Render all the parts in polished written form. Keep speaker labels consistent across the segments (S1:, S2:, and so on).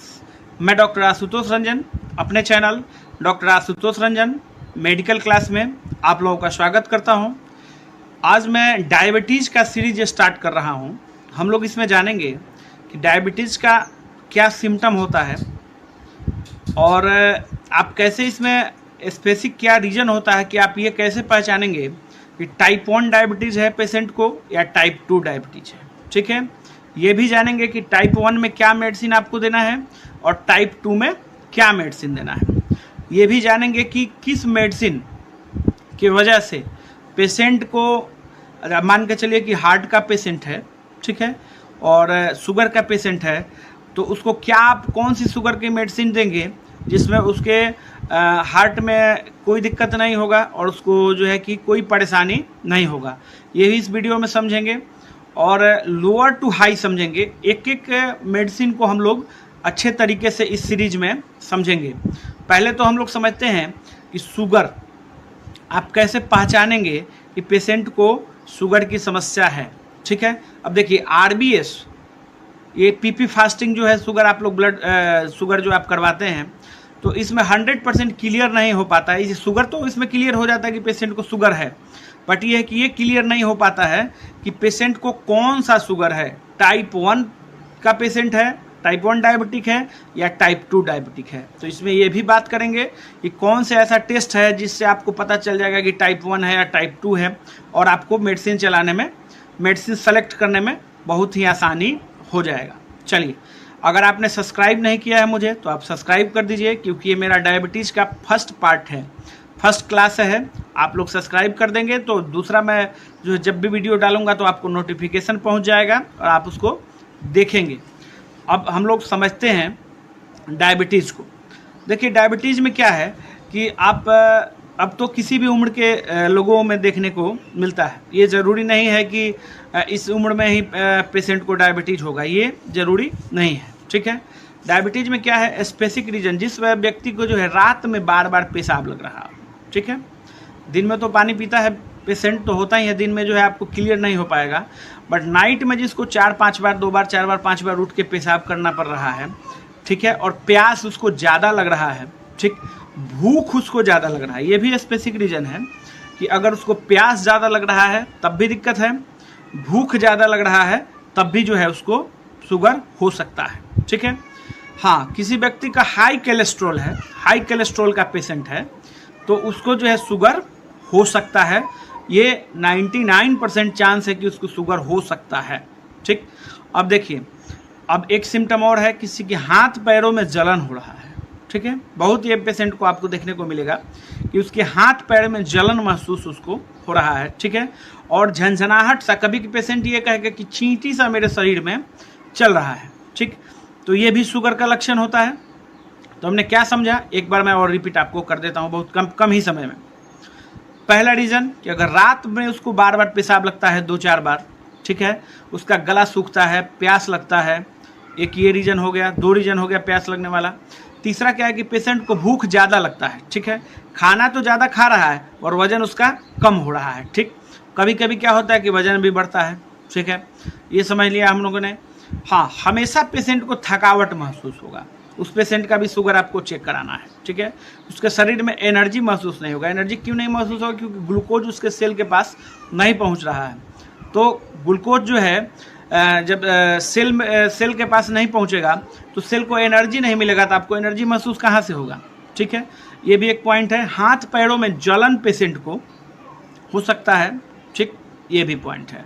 S1: Friends, मैं doctor Ashutosh Ranjan अपने channel doctor Ashutosh Ranjan medical class में आप लोगों का स्वागत करता हूं। आज मैं डायबिटीज़ का सीरीज स्टार्ट कर रहा हूं। हम लोग इसमें जानेंगे कि डायबिटीज़ का क्या सिम्टम होता है और आप कैसे इसमें स्पेसिफिक क्या रीजन होता है कि आप ये कैसे पहचानेंगे कि टाइप 1 डायबिटीज़ है पेशेंट को या टाइप 2 डायबिटीज़ है। ठीक है, ये भी जानेंगे कि टाइप 1 में क्या मेडिसिन आपको देना है और टाइप 2 में क्या मेडिसिन देना है। ये भी जानेंगे कि किस मेडिसिन की वजह से पेशेंट को, मान के चलिए कि हार्ट का पेशेंट है, ठीक है, और शुगर का पेशेंट है, तो उसको क्या आप कौन सी शुगर की मेडिसिन देंगे जिसमें उसके हार्ट में कोई दिक्कत नहीं होगा और उसको जो है कि कोई परेशानी नहीं होगा। ये भी इस वीडियो में समझेंगे और लोअर टू हाई समझेंगे। एक एक मेडिसिन को हम लोग अच्छे तरीके से इस सीरीज में समझेंगे। पहले तो हम लोग समझते हैं कि शुगर आप कैसे पहचानेंगे कि पेशेंट को शुगर की समस्या है। ठीक है, अब देखिए RBS, ये PP फास्टिंग जो है शुगर, आप लोग ब्लड शुगर जो आप करवाते हैं तो इसमें 100% क्लियर नहीं हो पाता है। इस शुगर तो इसमें क्लियर हो जाता है कि पेशेंट को शुगर है, बट ये है कि ये क्लियर नहीं हो पाता है कि पेशेंट को कौन सा शुगर है, टाइप 1 का पेशेंट है, टाइप 1 डायबिटिक है या टाइप 2 डायबिटिक है। तो इसमें ये भी बात करेंगे कि कौन से ऐसा टेस्ट है जिससे आपको पता चल जाएगा कि टाइप 1 है या टाइप 2 है और आपको मेडिसिन चलाने में, मेडिसिन सेलेक्ट करने में बहुत ही आसानी हो जाएगा। चलिए, अगर आपने सब्सक्राइब नहीं किया है मुझे तो आप सब्सक्राइब कर दीजिए, क्योंकि ये मेरा डायबिटीज़ का फर्स्ट पार्ट है, फर्स्ट क्लास है। आप लोग सब्सक्राइब कर देंगे तो दूसरा मैं जो जब भी वीडियो डालूंगा तो आपको नोटिफिकेशन पहुंच जाएगा और आप उसको देखेंगे। अब हम लोग समझते हैं डायबिटीज़ को। देखिए, डायबिटीज़ में क्या है कि आप अब तो किसी भी उम्र के लोगों में देखने को मिलता है। ये ज़रूरी नहीं है कि इस उम्र में ही पेशेंट को डायबिटीज़ होगा, ये ज़रूरी नहीं है। ठीक है, डायबिटीज़ में क्या है, स्पेसिफिक रीजन, जिस व्यक्ति को जो है रात में बार बार पेशाब लग रहा हो। ठीक है, दिन में तो पानी पीता है पेशेंट, तो होता ही है, दिन में जो है आपको क्लियर नहीं हो पाएगा, बट नाइट में जिसको 4-5 बार, 2 बार, 4 बार, 5 बार उठ के पेशाब करना पड़ रहा है, ठीक है, और प्यास उसको ज़्यादा लग रहा है, ठीक, भूख उसको ज़्यादा लग रहा है, ये भी स्पेसिफिक रीजन है कि अगर उसको प्यास ज़्यादा लग रहा है तब भी दिक्कत है, भूख ज़्यादा लग रहा है तब भी जो है उसको शुगर हो सकता है। ठीक है, हाँ, किसी व्यक्ति का हाई कोलेस्ट्रॉल है, हाई कोलेस्ट्रॉल का पेशेंट है, तो उसको जो है शुगर हो सकता है। ये 99% चांस है कि उसको शुगर हो सकता है। ठीक, अब देखिए, अब एक सिम्टम और है, किसी के हाथ पैरों में जलन हो रहा है। ठीक है, बहुत ये पेशेंट को आपको देखने को मिलेगा कि उसके हाथ पैर में जलन महसूस उसको हो रहा है। ठीक है, और झंझनाहट सा, कभी पेशेंट ये कहेगा कि चींटी सा मेरे शरीर में चल रहा है। ठीक, तो ये भी शुगर का लक्षण होता है। तो हमने क्या समझा, एक बार मैं और रिपीट आपको कर देता हूँ बहुत कम ही समय में। पहला रीज़न कि अगर रात में उसको बार बार पेशाब लगता है 2-4 बार, ठीक है, उसका गला सूखता है, प्यास लगता है, एक ये रीज़न हो गया। 2 रीज़न हो गया प्यास लगने वाला। तीसरा क्या है कि पेशेंट को भूख ज़्यादा लगता है। ठीक है, खाना तो ज़्यादा खा रहा है और वज़न उसका कम हो रहा है। ठीक, कभी कभी क्या होता है कि वज़न भी बढ़ता है। ठीक है, ये समझ लिया हम लोगों ने। हाँ, हमेशा पेशेंट को थकावट महसूस होगा, उस पेशेंट का भी शुगर आपको चेक कराना है। ठीक है, उसके शरीर में एनर्जी महसूस नहीं होगा। एनर्जी क्यों नहीं महसूस होगा, क्योंकि ग्लूकोज उसके सेल के पास नहीं पहुंच रहा है। तो ग्लूकोज जो है जब सेल के पास नहीं पहुंचेगा तो सेल को एनर्जी नहीं मिलेगा, तो आपको एनर्जी महसूस कहाँ से होगा। ठीक है, ये भी एक पॉइंट है। हाथ पैरों में जलन पेशेंट को हो सकता है। ठीक, ये भी पॉइंट है।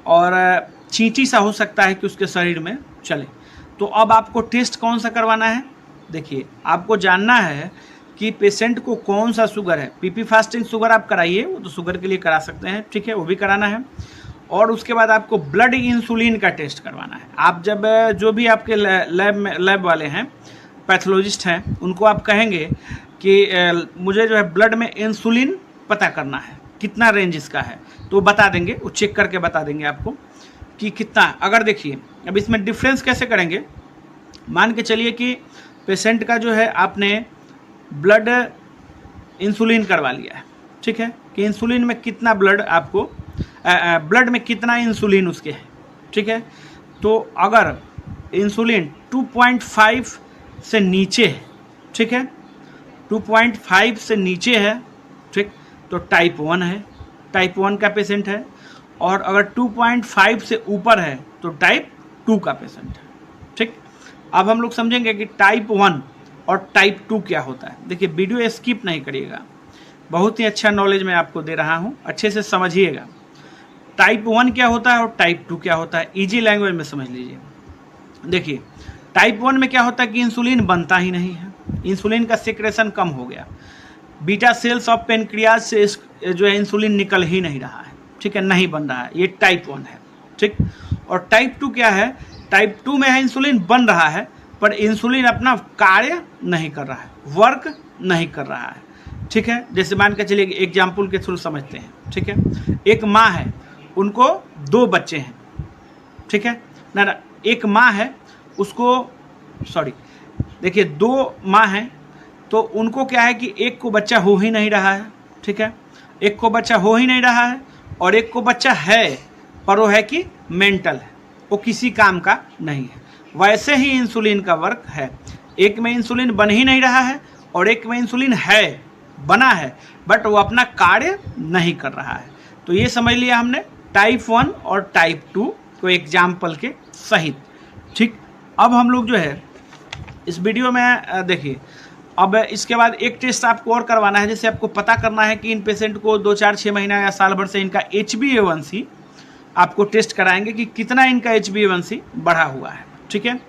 S1: और चींटी सा हो सकता है कि उसके शरीर में चले। तो अब आपको टेस्ट कौन सा करवाना है, देखिए, आपको जानना है कि पेशेंट को कौन सा शुगर है। PP फास्टिंग शुगर आप कराइए, वो तो शुगर के लिए करा सकते हैं। ठीक है, वो भी कराना है। और उसके बाद आपको ब्लड इंसुलिन का टेस्ट करवाना है। आप जब जो भी आपके लैब वाले हैं, पैथोलॉजिस्ट हैं, उनको आप कहेंगे कि मुझे जो है ब्लड में इंसुलिन पता करना है, कितना रेंज इसका है, तो बता देंगे, वो चेक करके बता देंगे आपको कि कितना। अगर देखिए, अब इसमें डिफरेंस कैसे करेंगे, मान के चलिए कि पेशेंट का जो है आपने ब्लड इंसुलिन करवा लिया है। ठीक है, कि इंसुलिन में कितना ब्लड आपको ब्लड में कितना इंसुलिन उसके है। ठीक है, तो अगर इंसुलिन 2.5 से नीचे है, ठीक है, 2.5 से नीचे है, ठीक, तो टाइप 1 है, टाइप 1 का पेशेंट है। और अगर 2.5 से ऊपर है तो टाइप 2 का पेशेंट है, ठीक। अब हम लोग समझेंगे कि टाइप 1 और टाइप 2 क्या होता है। देखिए वीडियो स्किप नहीं करिएगा, बहुत ही अच्छा नॉलेज मैं आपको दे रहा हूँ, अच्छे से समझिएगा। टाइप 1 क्या होता है और टाइप 2 क्या होता है, इजी लैंग्वेज में समझ लीजिए। देखिए टाइप 1 में क्या होता है कि इंसुलिन बनता ही नहीं है, इंसुलिन का सिक्रेशन कम हो गया, बीटा सेल्स ऑफ पेनक्रियाज से जो है इंसुलिन निकल ही नहीं रहा है, ठीक है, नहीं बन रहा है, ये टाइप 1 है, ठीक। और टाइप 2 क्या है, टाइप 2 में है इंसुलिन बन रहा है पर इंसुलिन अपना कार्य नहीं कर रहा है, वर्क नहीं कर रहा है, ठीक है। जैसे मान के चलिए एग्जाम्पल के थ्रू समझते हैं, ठीक है। एक माँ है, उनको 2 बच्चे हैं, ठीक है ना, एक माँ है उसको, सॉरी, देखिए 2 माँ हैं तो उनको क्या है कि एक को बच्चा हो ही नहीं रहा है, ठीक है, एक को बच्चा हो ही नहीं रहा है और एक को बच्चा है पर वो है कि मेंटल है, वो किसी काम का नहीं है। वैसे ही इंसुलिन का वर्क है, एक में इंसुलिन बन ही नहीं रहा है और एक में इंसुलिन है, बना है, बट वो अपना कार्य नहीं कर रहा है। तो ये समझ लिया हमने टाइप 1 और टाइप 2 को एग्जाम्पल के सहित, ठीक। अब हम लोग जो है इस वीडियो में देखिए, अब इसके बाद एक टेस्ट आपको और करवाना है, जैसे आपको पता करना है कि इन पेशेंट को 2, 4, 6 महीना या साल भर से इनका HbA1c आपको टेस्ट कराएंगे कि कितना इनका HbA1c बढ़ा हुआ है, ठीक है।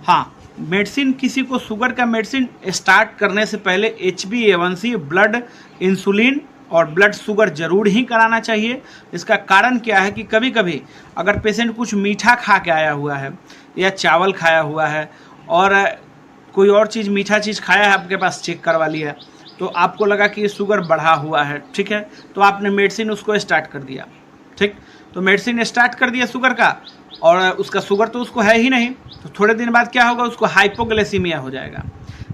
S1: हाँ, मेडिसिन, किसी को शुगर का मेडिसिन स्टार्ट करने से पहले HbA1c, ब्लड इंसुलिन और ब्लड शुगर जरूर ही कराना चाहिए। इसका कारण क्या है कि कभी कभी अगर पेशेंट कुछ मीठा खा के आया हुआ है या चावल खाया हुआ है और कोई और चीज़, मीठा चीज़ खाया है, आपके पास चेक करवा लिया तो आपको लगा कि ये शुगर बढ़ा हुआ है, ठीक है, तो आपने मेडिसिन उसको स्टार्ट कर दिया, ठीक। तो मेडिसिन स्टार्ट कर दिया शुगर का और उसका शुगर तो उसको है ही नहीं, तो थोड़े दिन बाद क्या होगा, उसको हाइपोग्लाइसीमिया हो जाएगा।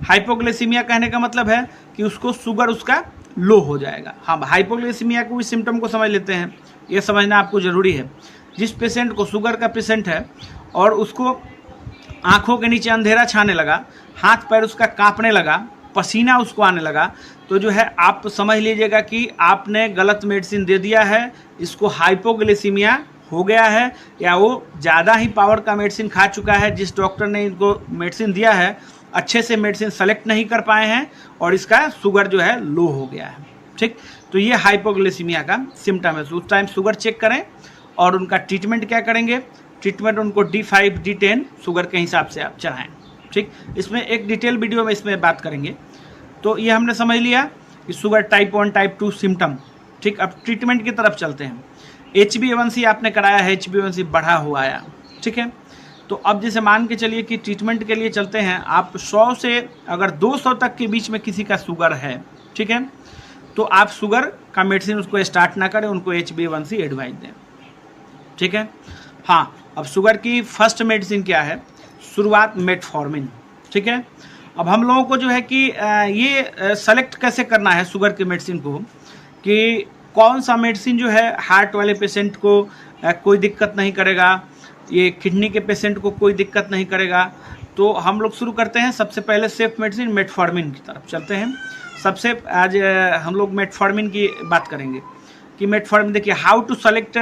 S1: हाइपोग्लाइसीमिया कहने का मतलब है कि उसको शुगर उसका लो हो जाएगा। हाँ, हाइपोग्लाइसीमिया को, इस सिम्टम को समझ लेते हैं, ये समझना आपको ज़रूरी है। जिस पेशेंट को, शुगर का पेशेंट है और उसको आँखों के नीचे अंधेरा छाने लगा, हाथ पैर उसका कांपने लगा, पसीना उसको आने लगा, तो जो है आप समझ लीजिएगा कि आपने गलत मेडिसिन दे दिया है, इसको हाइपोग्लाइसीमिया हो गया है या वो ज़्यादा ही पावर का मेडिसिन खा चुका है। जिस डॉक्टर ने इनको मेडिसिन दिया है अच्छे से मेडिसिन सेलेक्ट नहीं कर पाए हैं और इसका शुगर जो है लो हो गया है, ठीक। तो ये हाइपोग्लाइसीमिया का सिम्टम है। उस टाइम शुगर चेक करें और उनका ट्रीटमेंट क्या करेंगे, ट्रीटमेंट उनको D5, D10 शुगर के हिसाब से आप चढ़ाएँ, ठीक। इसमें एक डिटेल वीडियो में इसमें बात करेंगे। तो ये हमने समझ लिया कि शुगर टाइप 1, टाइप 2 सिम्टम, ठीक। अब ट्रीटमेंट की तरफ चलते हैं। HbA1c आपने कराया है, HbA1c बढ़ा हुआ आया, ठीक है। तो अब जैसे मान के चलिए कि ट्रीटमेंट के लिए चलते हैं, आप 100 से अगर 200 तक के बीच में किसी का शुगर है, ठीक है, तो आप शुगर का मेडिसिन उसको स्टार्ट ना करें, उनको HbA1c एडवाइस दें, ठीक है। हाँ, अब शुगर की फर्स्ट मेडिसिन क्या है, शुरुआत मेटफॉर्मिन, ठीक है। अब हम लोगों को जो है कि ये सेलेक्ट कैसे करना है शुगर के मेडिसिन को, कि कौन सा मेडिसिन जो है हार्ट वाले पेशेंट को कोई दिक्कत नहीं करेगा, ये किडनी के पेशेंट को कोई दिक्कत नहीं करेगा। तो हम लोग शुरू करते हैं सबसे पहले सेफ मेडिसिन मेटफॉर्मिन की तरफ चलते हैं। सबसे आज हम लोग मेटफॉर्मिन की बात करेंगे कि मेटफॉर्मिन, देखिए how to select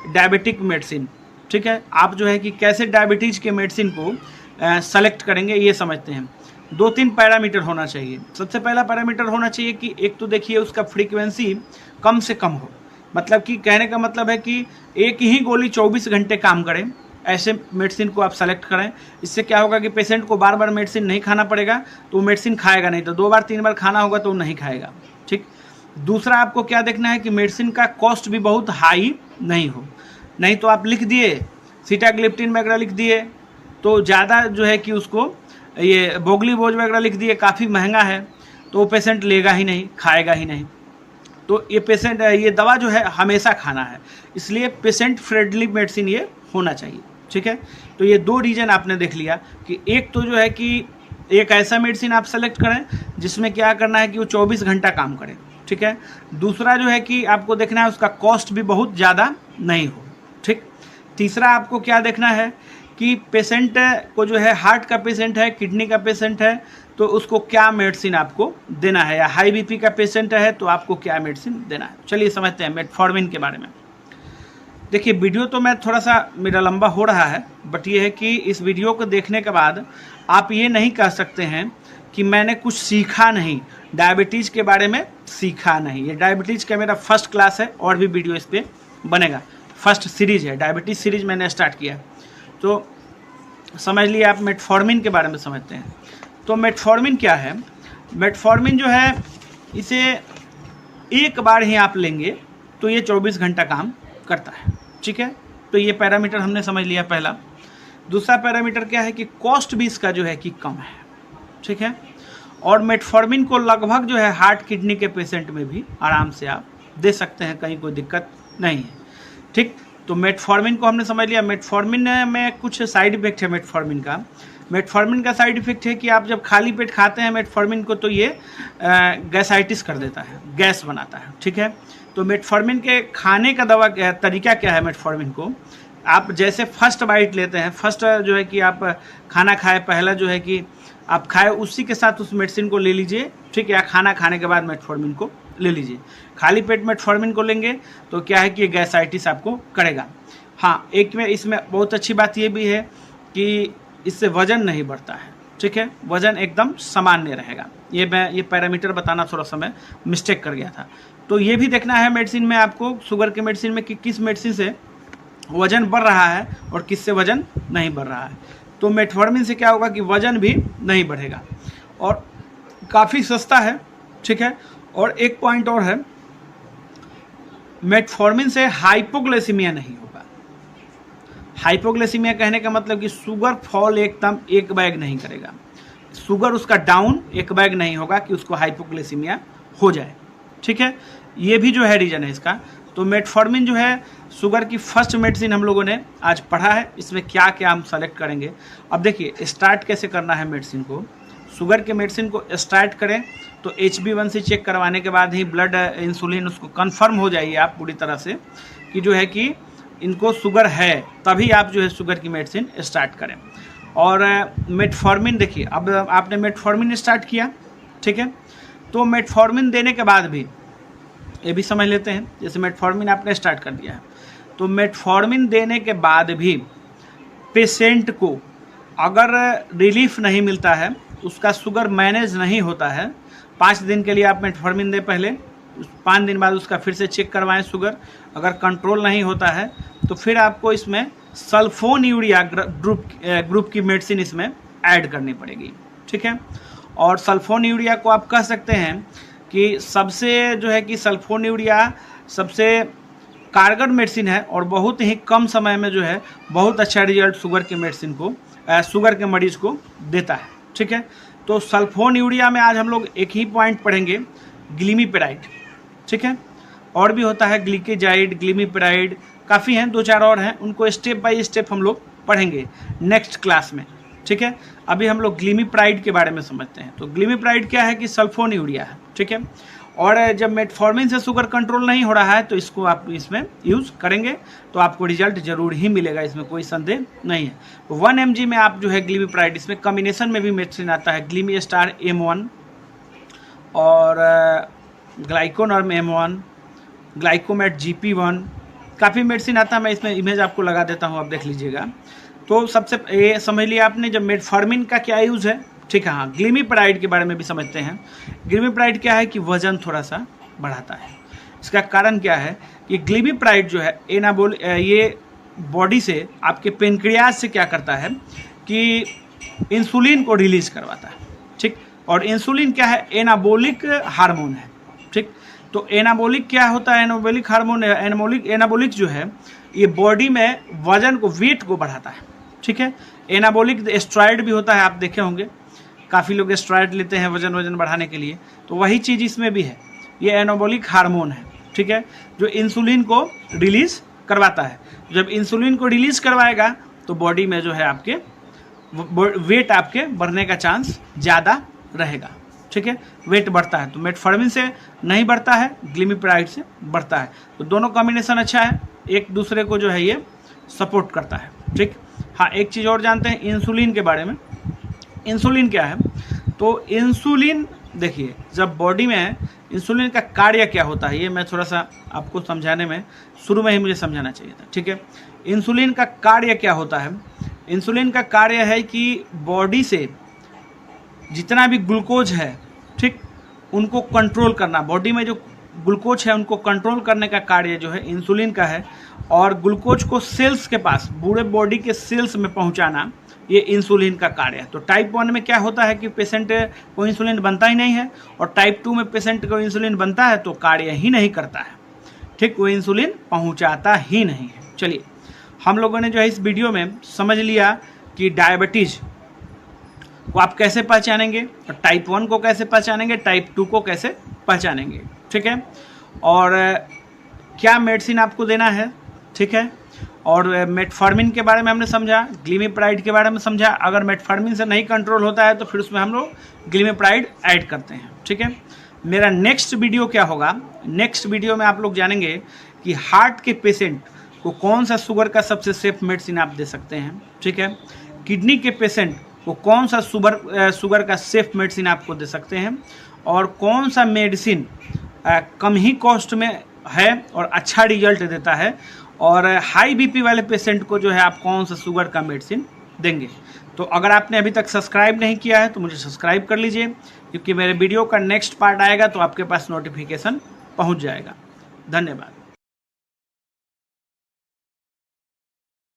S1: diabetic medicine, ठीक है। आप जो है कि कैसे डायबिटीज़ के मेडिसिन को सेलेक्ट करेंगे ये समझते हैं। 2-3 पैरामीटर होना चाहिए। सबसे पहला पैरामीटर होना चाहिए कि एक तो देखिए उसका फ्रीक्वेंसी कम से कम हो, मतलब कि कहने का मतलब है कि एक ही गोली 24 घंटे काम करे, ऐसे मेडिसिन को आप सेलेक्ट करें। इससे क्या होगा कि पेशेंट को बार बार मेडिसिन नहीं खाना पड़ेगा, तो वो मेडिसिन खाएगा नहीं, तो 2 बार 3 बार खाना होगा तो वो नहीं खाएगा, ठीक। दूसरा आपको क्या देखना है कि मेडिसिन का कॉस्ट भी बहुत हाई नहीं हो, नहीं तो आप लिख दिए सीटाग्लिप्टिन वगैरह लिख दिए तो ज़्यादा जो है कि उसको ये बोगलीबोज वगैरह लिख दिए, काफ़ी महंगा है, तो वो पेशेंट लेगा ही नहीं, खाएगा ही नहीं। तो ये पेशेंट, ये दवा जो है हमेशा खाना है, इसलिए पेशेंट फ्रेंडली मेडिसिन ये होना चाहिए, ठीक है। तो ये 2 रीजन आपने देख लिया कि एक तो जो है कि एक ऐसा मेडिसिन आप सेलेक्ट करें जिसमें क्या करना है कि वो 24 घंटा काम करे, ठीक है। दूसरा जो है कि आपको देखना है उसका कॉस्ट भी बहुत ज़्यादा नहीं हो, ठीक। तीसरा आपको क्या देखना है कि पेशेंट को जो है हार्ट का पेशेंट है, किडनी का पेशेंट है, तो उसको क्या मेडिसिन आपको देना है, या हाई बीपी का पेशेंट है तो आपको क्या मेडिसिन देना है। चलिए समझते हैं मेटफॉर्मिन के बारे में। देखिए वीडियो तो मैं थोड़ा सा मेरा लंबा हो रहा है, बट ये है कि इस वीडियो को देखने के बाद आप ये नहीं कह सकते हैं कि मैंने कुछ सीखा नहीं, डायबिटीज़ के बारे में सीखा नहीं। ये डायबिटीज़ का मेरा फर्स्ट क्लास है और भी वीडियो इस पर बनेगा, फर्स्ट सीरीज है, डायबिटीज़ सीरीज मैंने स्टार्ट किया है। तो समझ लिए आप मेटफॉर्मिन के बारे में समझते हैं। तो मेटफॉर्मिन क्या है? मेटफॉर्मिन जो है इसे एक बार ही आप लेंगे तो ये 24 घंटा काम करता है, ठीक है। तो ये पैरामीटर हमने समझ लिया पहला। दूसरा पैरामीटर क्या है कि कॉस्ट भी इसका जो है कि कम है, ठीक है। और मेटफॉर्मिन को लगभग जो है हार्ट किडनी के पेशेंट में भी आराम से आप दे सकते हैं, कहीं कोई दिक्कत नहीं है, ठीक। तो मेटफॉर्मिन को हमने समझ लिया। मेटफॉर्मिन में कुछ साइड इफेक्ट है मेटफॉर्मिन का। मेटफॉर्मिन का साइड इफेक्ट है कि आप जब खाली पेट खाते हैं मेटफॉर्मिन को तो ये गैसाइटिस कर देता है, गैस बनाता है, ठीक है। तो मेटफॉर्मिन के खाने का दवा तरीका क्या है? मेटफॉर्मिन को आप जैसे फर्स्ट बाइट लेते हैं, फर्स्ट जो है कि आप खाना खाए, पहला जो है कि आप खाए उसी के साथ उस मेडिसिन को ले लीजिए, ठीक है। या खाना खाने के बाद मेटफॉर्मिन को ले लीजिए। खाली पेट मेटफॉर्मिन को लेंगे तो क्या है कि गैसाइटिस आपको करेगा। हाँ, एक में इसमें बहुत अच्छी बात ये भी है कि इससे वजन नहीं बढ़ता है, ठीक है। वजन एकदम सामान्य रहेगा। ये पैरामीटर बताना थोड़ा सा मैं मिस्टेक कर गया था। तो ये भी देखना है मेडिसिन में आपको, शुगर के मेडिसिन में, कि किस मेडिसिन से वजन बढ़ रहा है और किससे वजन नहीं बढ़ रहा है। तो मेटफॉर्मिन से क्या होगा कि वजन भी नहीं बढ़ेगा और काफ़ी सस्ता है, ठीक है। और एक पॉइंट और है, मेटफॉर्मिन से हाइपोग्लाइसीमिया नहीं होगा। हाइपोग्लाइसीमिया कहने का मतलब कि शुगर फॉल एकदम एक बैग नहीं करेगा, शुगर उसका डाउन एक बैग नहीं होगा कि उसको हाइपोग्लाइसीमिया हो जाए, ठीक है। ये भी जो है रीजन है इसका। तो मेटफॉर्मिन जो है शुगर की फर्स्ट मेडिसिन हम लोगों ने आज पढ़ा है। इसमें क्या क्या हम सेलेक्ट करेंगे। अब देखिए स्टार्ट कैसे करना है मेडिसिन को। शुगर के मेडिसिन को स्टार्ट करें तो HB1C चेक करवाने के बाद ही ब्लड इंसुलिन उसको कंफर्म हो जाइए आप पूरी तरह से कि जो है कि इनको शुगर है, तभी आप जो है शुगर की मेडिसिन स्टार्ट करें। और मेटफॉर्मिन देखिए, अब आपने मेटफॉर्मिन स्टार्ट किया, ठीक है। तो मेटफॉर्मिन देने के बाद भी ये भी समझ लेते हैं, जैसे मेटफॉर्मिन आपने स्टार्ट कर दिया है तो मेटफॉर्मिन देने के बाद भी पेशेंट को अगर रिलीफ नहीं मिलता है, उसका शुगर मैनेज नहीं होता है, 5 दिन के लिए आप मेटफॉर्मिन दें पहले, 5 दिन बाद उसका फिर से चेक करवाएं शुगर, अगर कंट्रोल नहीं होता है तो फिर आपको इसमें सल्फोनयूरिया ग्रुप की मेडिसिन इसमें ऐड करनी पड़ेगी, ठीक है। और सल्फोनयूरिया को आप कह सकते हैं कि सबसे जो है कि सल्फोनयूरिया सबसे कारगर मेडिसिन है और बहुत ही कम समय में जो है बहुत अच्छा रिजल्ट शुगर के मेडिसिन को शुगर के मरीज को देता है, ठीक है। तो सल्फोनयूरिया में आज हम लोग एक ही पॉइंट पढ़ेंगे, ग्लिमीपेराइड, ठीक है। और भी होता है ग्लिकेजाइड, ग्लिमीपेराइड, काफ़ी हैं, 2-4 और हैं, उनको स्टेप बाय स्टेप हम लोग पढ़ेंगे नेक्स्ट क्लास में, ठीक है। अभी हम लोग ग्लिमीपेराइड के बारे में समझते हैं। तो ग्लिमीपेराइड क्या है कि सल्फोनयूरिया है, ठीक है। और जब मेटफॉर्मिन से शुगर कंट्रोल नहीं हो रहा है तो इसको आप इसमें यूज़ करेंगे तो आपको रिजल्ट जरूर ही मिलेगा, इसमें कोई संदेह नहीं है। 1 mg में आप जो है ग्लिमीपेराइड, इसमें कॉम्बिनेशन में भी मेडिसिन आता है, ग्लिमी स्टार M1 और ग्लाइकोनर्म M1, ग्लाइकोमेट GP1, काफ़ी मेडिसिन आता है। मैं इसमें इमेज आपको लगा देता हूँ, आप देख लीजिएगा। तो सबसे ये समझ लिया आपने जब मेटफॉर्मिन का क्या यूज़ है, ठीक है। हाँ, ग्लिमीपेराइड के बारे में भी समझते हैं। ग्लिमीपेराइड क्या है कि वजन थोड़ा सा बढ़ाता है। इसका कारण क्या है कि ग्लिमीपेराइड जो है ये बॉडी से आपके पेनक्रियाज से क्या करता है कि इंसुलिन को रिलीज करवाता है, ठीक। और इंसुलिन क्या है? एनाबोलिक हार्मोन है, ठीक। तो एनाबोलिक क्या होता है? एनाबोलिक हार्मोन, एनाबोलिक जो है ये बॉडी में वजन को, वेट को बढ़ाता है, ठीक है। एनाबोलिक स्टेरॉइड भी होता है, आप देखे होंगे, काफ़ी लोग स्टेरॉइड लेते हैं वजन बढ़ाने के लिए, तो वही चीज़ इसमें भी है। ये एनाबोलिक हार्मोन है, ठीक है, जो इंसुलिन को रिलीज करवाता है। जब इंसुलिन को रिलीज करवाएगा तो बॉडी में जो है आपके वेट आपके बढ़ने का चांस ज़्यादा रहेगा, ठीक है, वेट बढ़ता है। तो मेटफॉर्मिन से नहीं बढ़ता है, ग्लिमीपेराइड से बढ़ता है। तो दोनों कॉम्बिनेशन अच्छा है, एक दूसरे को जो है ये सपोर्ट करता है। ठीक। हाँ, एक चीज़ और जानते हैं इंसुलिन के बारे में। इंसुलिन क्या है? तो इंसुलिन देखिए, जब बॉडी में इंसुलिन का कार्य क्या होता है, ये मैं थोड़ा सा आपको समझाने में शुरू में ही मुझे समझाना चाहिए था। ठीक है, इंसुलिन का कार्य क्या होता है? इंसुलिन का कार्य है कि बॉडी से जितना भी ग्लूकोज है, ठीक, उनको कंट्रोल करना। बॉडी में जो ग्लूकोज है उनको कंट्रोल करने का कार्य जो है इंसुलिन का है, और ग्लूकोज को सेल्स के पास, पूरे बॉडी के सेल्स में पहुंचाना, ये इंसुलिन का कार्य है। तो टाइप 1 में क्या होता है कि पेशेंट को इंसुलिन बनता ही नहीं है, और टाइप 2 में पेशेंट को इंसुलिन बनता है तो कार्य ही नहीं करता है, ठीक, वो इंसुलिन पहुंचाता ही नहीं है। चलिए, हम लोगों ने जो है इस वीडियो में समझ लिया कि डायबिटीज को आप कैसे पहचानेंगे, और टाइप 1 को कैसे पहचानेंगे, टाइप 2 को कैसे पहचानेंगे, ठीक है, और क्या मेडिसिन आपको देना है, ठीक है, और मेटफॉर्मिन के बारे में हमने समझा, ग्लिमिप्राइड के बारे में समझा। अगर मेटफॉर्मिन से नहीं कंट्रोल होता है तो फिर उसमें हम लोग ग्लिमिप्राइड ऐड करते हैं, ठीक है। मेरा नेक्स्ट वीडियो क्या होगा? नेक्स्ट वीडियो में आप लोग जानेंगे कि हार्ट के पेशेंट को कौन सा शुगर का सबसे सेफ मेडिसिन आप दे सकते हैं, ठीक है। किडनी के पेशेंट को कौन सा शुगर का सेफ मेडिसिन आपको दे सकते हैं, और कौन सा मेडिसिन कम ही कॉस्ट में है और अच्छा रिजल्ट देता है, और हाई बीपी वाले पेशेंट को जो है आप कौन सा शुगर का मेडिसिन देंगे। तो अगर आपने अभी तक सब्सक्राइब नहीं किया है तो मुझे सब्सक्राइब कर लीजिए, क्योंकि मेरे वीडियो का नेक्स्ट पार्ट आएगा तो आपके पास नोटिफिकेशन पहुंच जाएगा। धन्यवाद।